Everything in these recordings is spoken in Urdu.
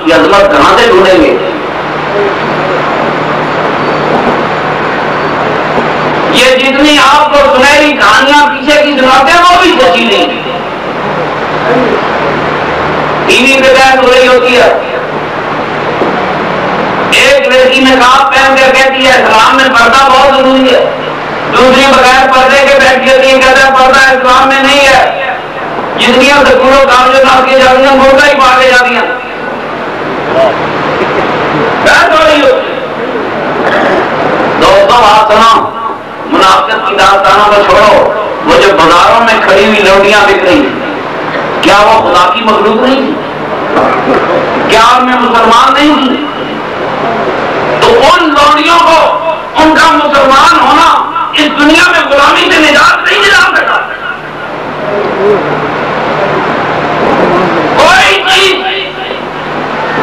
کی عظمت کہاں سے ڈھونڈیں گے؟ یہ جتنی آپ کو سنہری کہانیاں پیچھے کی سناتے ہیں وہ بھی سچی نہیں. ٹی وی پہ بحث ہو رہی ہوتی ہے, ایک لڑکی نقاب پہن کر کہتی ہے اسلام میں پردہ بہت ضروری ہے, دوسری بغیر پردے کے بیٹھی ہوتی ہے کہتا ہے پردہ اسلام میں نہیں ہے. جتنی سکولوں کالجوں نہ کی جاتی ہیں مرغا ہی پا کے جاتی ہیں. بحث ہو رہی ہوتی ہے. دوستوں بات سنو, منافقت کی داستانوں کو چھوڑو. وہ جو بازاروں میں کھڑی ہوئی لوٹیاں بک رہی کیا وہ خدا کی مخلوق نہیں تھی؟ کیا ان میں مسلمان نہیں تھی؟ تو ان لوٹیوں کو ان کا مسلمان ہونا اس دنیا میں غلامی سے نجات نہیں دلا سکتا. کوئی چیز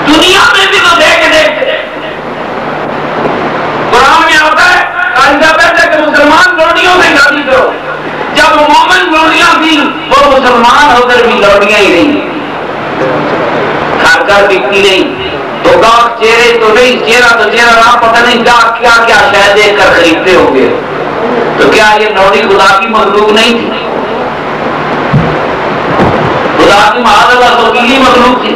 دنیا میں بھی تو دیکھتے قرآن میں آتا ہے کہ مسلمان لوٹیوں سے شادی کرو. جب مومن لوٹیاں تھیں وہ مسلمان ہو کر بھی لوٹیاں ہی نہیں, گھر گھر بکتی نہیں. تو گاہک چہرے تو نہیں, چہرہ تو چہرہ نہ, پتہ نہیں گاہک کیا کیا شاید دیکھ کر خریدتے ہوں گے. تو کیا یہ لوٹی خدا کی مخلوق نہیں تھی؟ خدا کی معاذ اللہ سوکیلی مخلوق تھی.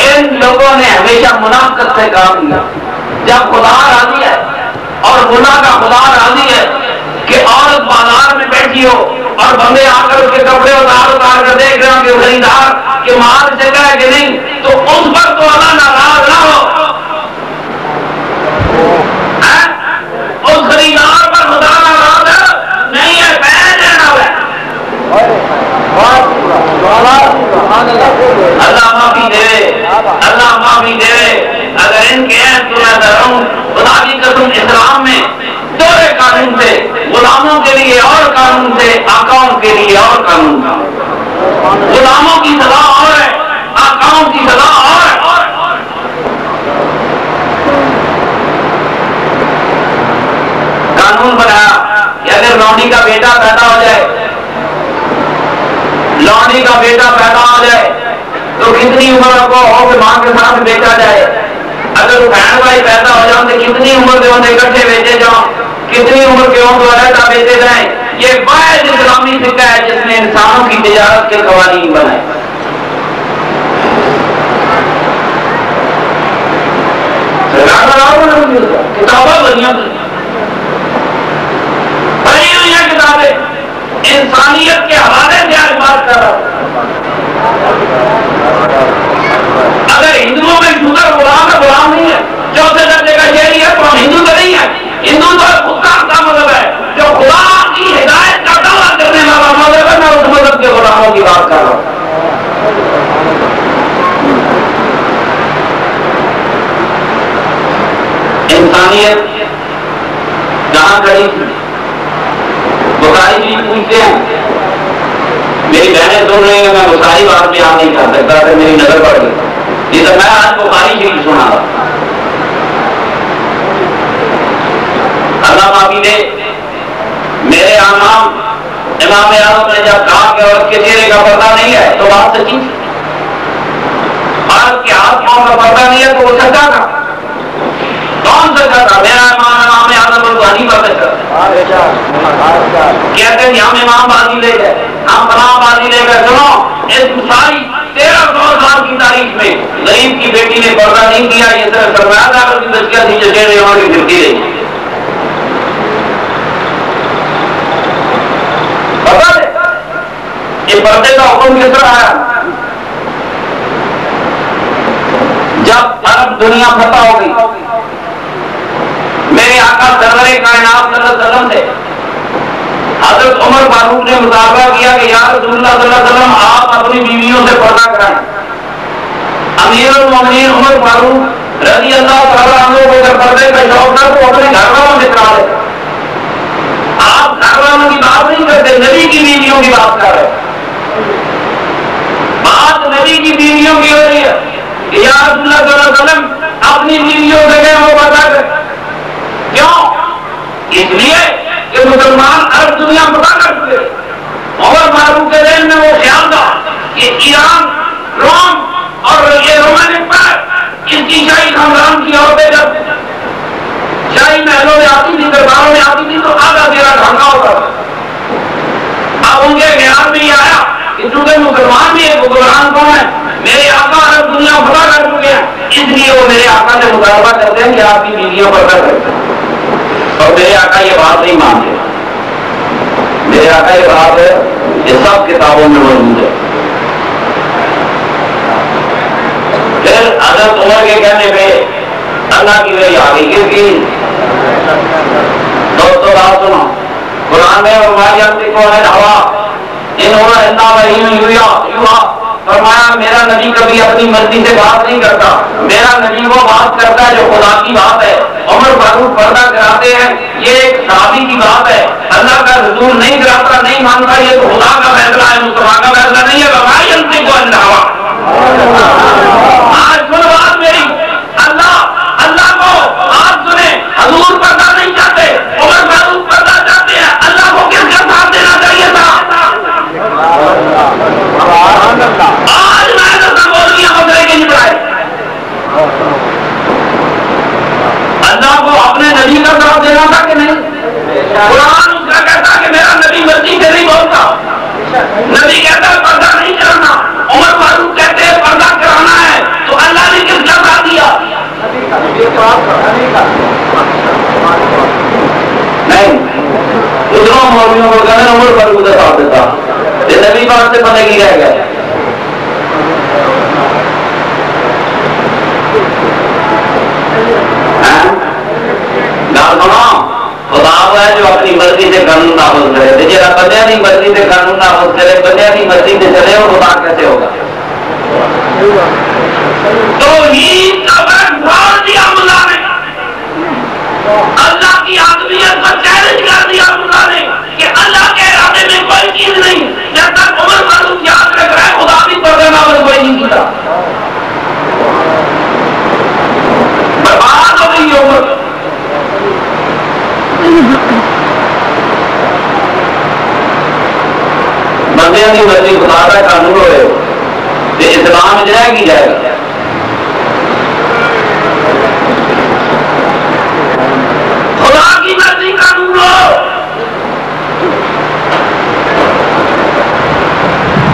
ان لوگوں نے ہمیشہ منافقت سے کام لیا. جب خدا راضی ہے اور گناہ کا خدا راضی ہے کہ عورت بازار میں بیٹھی ہو اور بندے آ کر اس کے کپڑے اتار کر دیکھ رہے ہوں کہ خریدار کہ مال چنگا ہے کہ نہیں, تو اس پر تو اللہ ناراض نہ ہو. اس خریدار پر خدا ناراض ہے نہیں ہے, پہن لینا ہے. اللہ معافی دے, اللہ معافی دے. اگر ان کے ہیں تو میں ڈروں خدا کی قسم اسلام میں دوہرے قانون تھے, غلاموں کے لیے اور قانون تھے, آقاؤں کے لیے اور قانون تھا. غلاموں کی سزا اور ہے, آقاؤں کی سزا اور ہے. قانون بنایا کہ اگر لونڈی کا بیٹا پیدا ہو جائے, لونڈی کا بیٹا پیدا ہو جائے تو کتنی عمر کو ہو کہ ماں کے ساتھ بیچا جائے. اگر بہن بھائی پیدا ہو جاؤں تو کتنی عمر کے ہوں اکٹھے بیچے جاؤں, کتنی عمر کے ہوں تو علیحدہ بیچے جائیں. یہ واحد اسلامی فقہ ہے جس نے انسانوں کی تجارت کے قوانین بنائے. کتابیں بنی ہوئی ہیں, کتابیں انسانیت کے حوالے سے آج بات کر رہا ہوں. اگر ہندوؤں میں شوگر غلام ہے, غلام نہیں ہے, چوتھے درجے کا شہری ہے تو ہم ہندو تو نہیں ہے. ہندو تو خود کا مذہب ہے جو خدا کی ہدایت کا دعویٰ کرنے والا مذہب ہے. میں اس مذہب کے غلاموں کی بات کر رہا ہوں. انسانیت جہاں کھڑی تھی, بخاری جی پوچھتے ہیں, میری بہنیں سن رہی ہیں, میں وہ ساری بات بیان نہیں کر سکتا کہ میری نظر پڑ گئی. یہ تو میں آج بخاری شریف سنا رہا. اللہ معافی دے, میرے امام امام اعظم نے جب کہا کہ عورت کے چہرے کا پردہ نہیں ہے تو بات سچی تھی. عورت کے ہاتھ پاؤں کا پردہ نہیں ہے تو وہ سچا تھا. کون سچا تھا؟ میرا امام اعظم ابو حنیفہ سچا تھا. کہتے ہیں ہم امام بازی لے گئے, ہم فلاں بازی لے گئے. سنو, اس ساری 1300 سال کی تاریخ میں غریب کی بیٹی نے پردہ نہیں کیا. یہ صرف سرمایہ داروں کی بچیاں تھی جو چہرے وہاں کی گرتی رہی. پتا ہے یہ پردے کا حکم کس طرح آیا؟ جب عرب دنیا فتح ہو گئی, میرے آقا سرور کائنات صلی اللہ علیہ وسلم سے حضرت عمر فاروق نے مطالبہ کیا کہ یا رسول اللہ صلی اللہ علیہ وسلم آپ اپنی بیویوں سے پردہ کرائیں. امیر المومنین عمر فاروق رضی اللہ تعالیٰ عنہ کو اگر پردے کا شوق تھا تو اپنے گھر والوں سے کرا لے. آپ گھر والوں کی بات نہیں کرتے, نبی کی بیویوں کی بات کر رہے. بات نبی کی بیویوں کی ہو رہی ہے کہ یا رسول اللہ صلی اللہ علیہ وسلم اپنی بیویوں سے گئے وہ پردہ کریں. کیوں؟ اس لیے کہ مسلمان عرب دنیا پتا کر چکے. عمر فاروق کے ذہن میں وہ خیال تھا کہ ایران, روم پردہ کرتا اور میرے آقا یہ بات نہیں مانتے. میرے آقا یہ بات ہے یہ سب کتابوں میں موجود ہے. پھر حضرت عمر کے کہنے پہ اللہ کی وحی آ گئی. کیونکہ دوستو بات سنو, قرآن میں فرمایا میرا نبی کبھی اپنی مرضی سے بات نہیں کرتا, میرا نبی وہ بات کرتا ہے جو خدا کی بات ہے. عمر فاروق پردہ کراتے ہیں, یہ ایک صحابی کی بات ہے. اللہ کا رسول نہیں کراتا, نہیں مانتا, یہ تو خدا کا فیصلہ ہے, مصطفیٰ کا فیصلہ نہیں ہے. آج سن بات میری, اللہ کو آپ سنیں, حضور پردہ نہیں چاہتے, عمر فاروق پردہ چاہتے ہیں. اللہ کو کس کا ساتھ دینا چاہیے تھا؟ آج میں نے سمبولیاں مسئلے کی نہیں پڑھائی. اللہ کو اپنے نبی کا ساتھ دینا تھا کہ نہیں؟ قرآن اس کا کہتا کہ میرا نبی مرضی سے نہیں بولتا, نبی کہتا ہے پردہ نہیں کرنا, عمر فاروق کہتے ہیں پردہ کرانا ہے, تو اللہ نے کس کا ساتھ دیا؟ نہیں, دوسروں مولویوں کو کہتے ہیں عمر فاروق کا ساتھ دیتا, یہ نبی بات سے پتہ کی رہ گیا. خدا وہ ہے جو اپنی مرضی سے قانون نافذ کرے, جہاں بندے کی مرضی سے قانون نافذ کرے, بندے کی مرضی سے چلے, وہ خدا کیسے ہوگا؟ توحید کا بیان ڈال دیا ملا نے, اللہ کی آدمیت کو چیلنج کر دیا ملا نے کہ اللہ کے ارادے میں کوئی چیز نہیں. جب تک عمر فاروق یاد رکھ رہا ہے خدا بھی پردہ نافذ کوئی نہیں کیا. برباد ہو گئی عمر. بندے کی مرضی خدا کا قانون ہوئے تو اسلام اجرا کی جائے گا. خدا کی مرضی قانون ہو.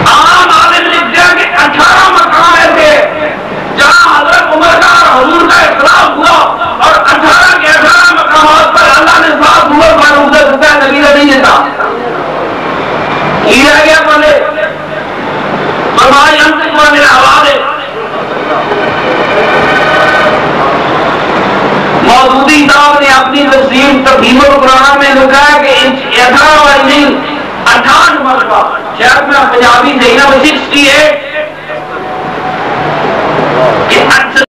عام عالم لکھتے ہیں کہ 18 مقام ایسے جہاں حضرت عمر کا اور حضور کا اختلاف ہوا, اور 18 کے 18 مقامات پر اللہ نے صاف عمر فاروق سے سزا نبی نہیں دیتا. یہ رہ گیا بولے فرمایا ہم سے میرے حوالے مودودی صاحب نے اپنی تفسیر تفہیم القرآن میں لکھا ہے کہ 18 مرتبہ, شاید میں پنجابی سے 68